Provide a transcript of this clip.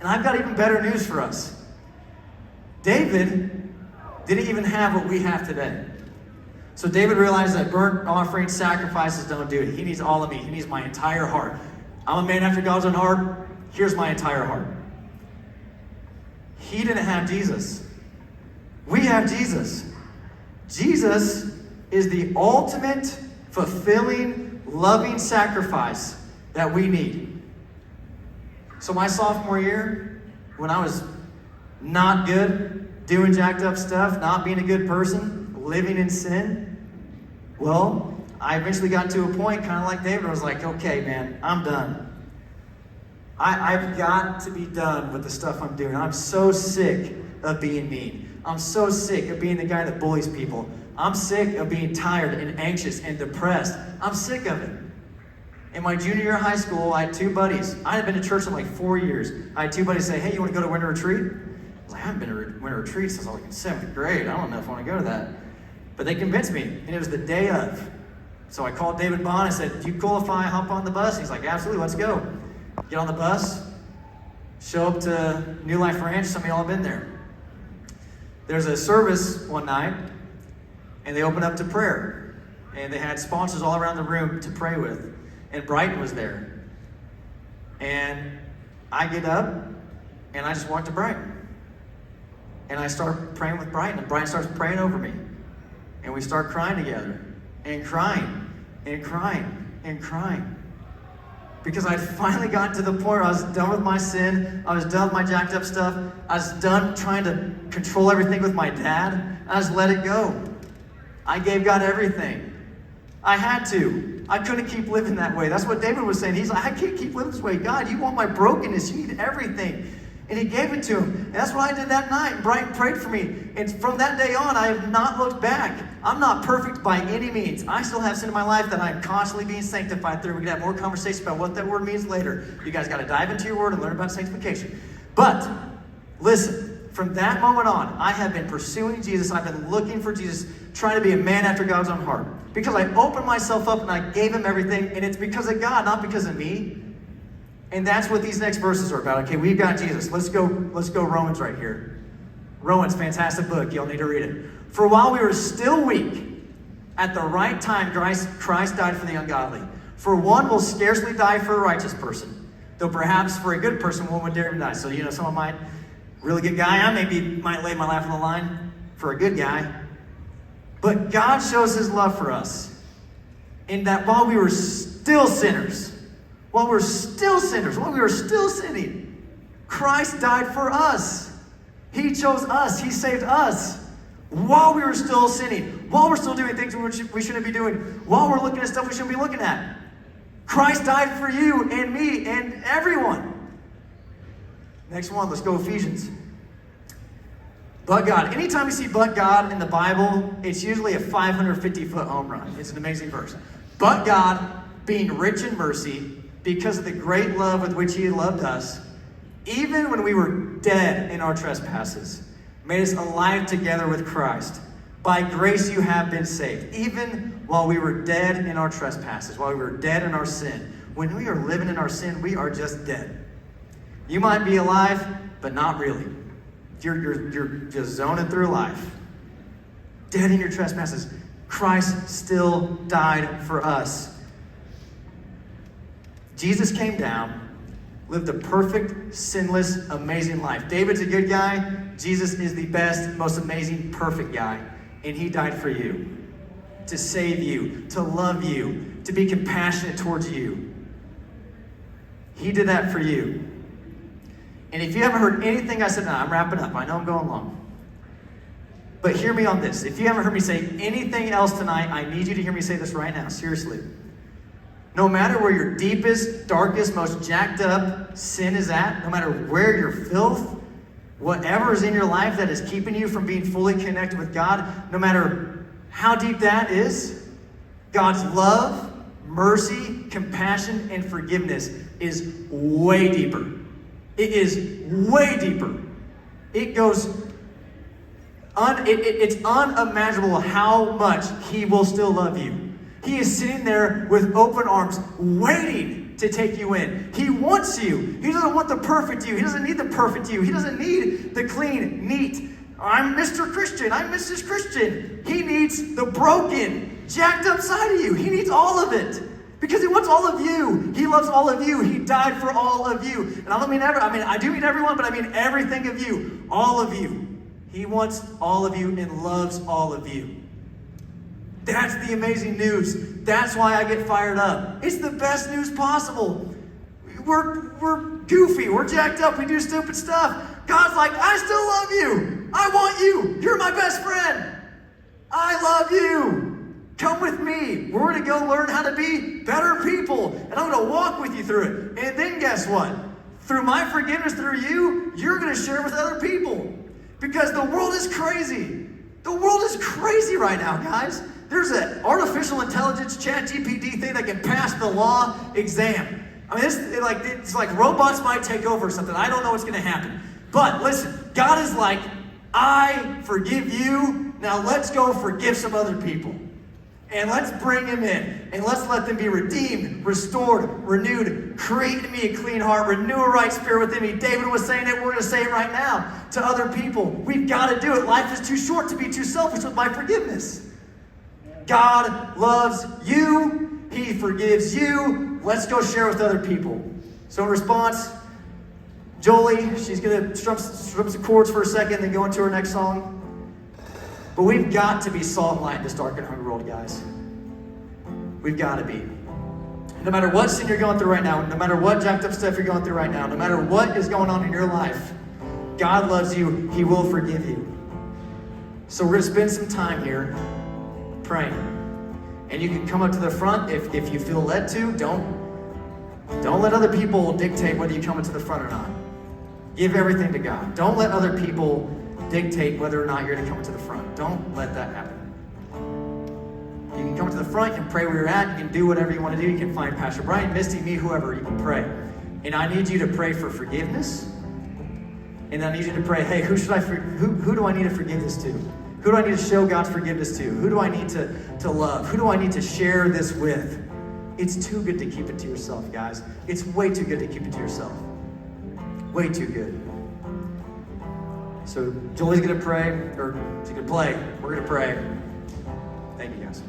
And I've got even better news for us. David didn't even have what we have today. So David realized that burnt offerings, sacrifices don't do it. He needs all of me. He needs my entire heart. I'm a man after God's own heart. Here's my entire heart. He didn't have Jesus. We have Jesus. Jesus is the ultimate, fulfilling, loving sacrifice that we need. So my sophomore year, when I was not good, doing jacked up stuff, not being a good person, living in sin, well, I eventually got to a point, kind of like David, I was like, okay, man, I'm done. I've got to be done with the stuff I'm doing. I'm so sick of being mean. I'm so sick of being the guy that bullies people. I'm sick of being tired and anxious and depressed. I'm sick of it. In my junior year of high school, I had two buddies. I had been to church for like 4 years. I had two buddies say, hey, you want to go to winter retreat? I was like, I haven't been to winter retreat since I was like in 7th grade. I don't know if I want to go to that. But they convinced me, and it was the day of. So I called David Bond and said, do you cool if I hop on the bus? He's like, absolutely, let's go. Get on the bus, show up to New Life Ranch. Some of y'all have been there. There's a service one night, and they opened up to prayer. And they had sponsors all around the room to pray with. And Brighton was there. And I get up, and I just walk to Brighton. And I start praying with Brighton, and Brighton starts praying over me. And we start crying together, and crying, and crying, and crying. Because I'd finally gotten to the point where I was done with my sin. I was done with my jacked up stuff. I was done trying to control everything with my dad. I just let it go. I gave God everything. I had to. I couldn't keep living that way. That's what David was saying. He's like, I can't keep living this way. God, you want my brokenness. You need everything. And he gave it to him. And that's what I did that night. And Brian prayed for me. And from that day on, I have not looked back. I'm not perfect by any means. I still have sin in my life that I'm constantly being sanctified through. We can have more conversation about what that word means later. You guys got to dive into your word and learn about sanctification. But listen, from that moment on, I have been pursuing Jesus. I've been looking for Jesus, trying to be a man after God's own heart. Because I opened myself up and I gave him everything. And it's because of God, not because of me. And that's what these next verses are about. Okay, we've got Jesus. Let's go Romans right here. Romans, fantastic book. You'll need to read it. For while we were still weak, at the right time, Christ died for the ungodly. For one will scarcely die for a righteous person, though perhaps for a good person one would dare to die. So, someone might, really good guy, I might lay my life on the line for a good guy. But God shows his love for us in that while we were still sinners, while we were still sinning, Christ died for us. He chose us. He saved us. While we were still sinning, while we're still doing things we shouldn't be doing, while we're looking at stuff we shouldn't be looking at. Christ died for you and me and everyone. Next one, let's go Ephesians. But God. Anytime you see but God in the Bible, it's usually a 550-foot home run. It's an amazing verse. But God, being rich in mercy, because of the great love with which he loved us, even when we were dead in our trespasses, made us alive together with Christ. By grace you have been saved. Even while we were dead in our trespasses, while we were dead in our sin. When we are living in our sin, we are just dead. You might be alive, but not really. You're just zoning through life. Dead in your trespasses. Christ still died for us. Jesus came down, lived a perfect, sinless, amazing life. David's a good guy. Jesus is the best, most amazing, perfect guy. And he died for you. To save you. To love you. To be compassionate towards you. He did that for you. And if you haven't heard anything I said, I'm wrapping up. I know I'm going long. But hear me on this. If you haven't heard me say anything else tonight, I need you to hear me say this right now. Seriously. No matter where your deepest, darkest, most jacked up sin is at, no matter where your filth, whatever is in your life that is keeping you from being fully connected with God, no matter how deep that is, God's love, mercy, compassion, and forgiveness is way deeper. It is way deeper. It goes, it's unimaginable how much he will still love you. He is sitting there with open arms, waiting to take you in. He wants you. He doesn't want the perfect you. He doesn't need the perfect you. He doesn't need the clean, neat. I'm Mr. Christian. I'm Mrs. Christian. He needs the broken, jacked up side of you. He needs all of it. Because he wants all of you. He loves all of you. He died for all of you. And I don't mean I do mean everyone, but I mean everything of you. All of you. He wants all of you and loves all of you. That's the amazing news. That's why I get fired up. It's the best news possible. We're goofy. We're jacked up. We do stupid stuff. God's like, I still love you. I want you. You're my best friend. I love you. Come with me. We're going to go learn how to be better people. And I'm going to walk with you through it. And then guess what? Through my forgiveness through you, you're going to share with other people. Because the world is crazy. The world is crazy right now, guys. There's an artificial intelligence ChatGPT thing that can pass the law exam. I mean, it's like robots might take over or something. I don't know what's going to happen. But listen, God is like, I forgive you. Now let's go forgive some other people. And let's bring them in. And let's let them be redeemed, restored, renewed. Create in me a clean heart. Renew a right spirit within me. David was saying it. We're going to say it right now to other people. We've got to do it. Life is too short to be too selfish with my forgiveness. God loves you. He forgives you. Let's go share with other people. So in response, Jolie, she's going to strum some chords for a second, then go into her next song. But we've got to be salt and light in this dark and hungry world, guys. We've got to be. No matter what sin you're going through right now, no matter what jacked up stuff you're going through right now, no matter what is going on in your life, God loves you. He will forgive you. So we're going to spend some time here praying. And you can come up to the front if you feel led to. Don't let other people dictate whether you come into the front or not. Give everything to God. Don't let other people dictate whether or not you're going to come to the front. Don't let that happen. You can come to the front, you can pray where you're at, you can do whatever you want to do. You can find Pastor Brian, Misty, me, whoever, you can pray. And I need you to pray for forgiveness. And I need you to pray, hey, who do I need to forgive this to? Who do I need to show God's forgiveness to? Who do I need to love? Who do I need to share this with? It's too good to keep it to yourself, guys. It's way too good to keep it to yourself. Way too good. So Julie's going to pray, or she's going to play. We're going to pray. Thank you, guys.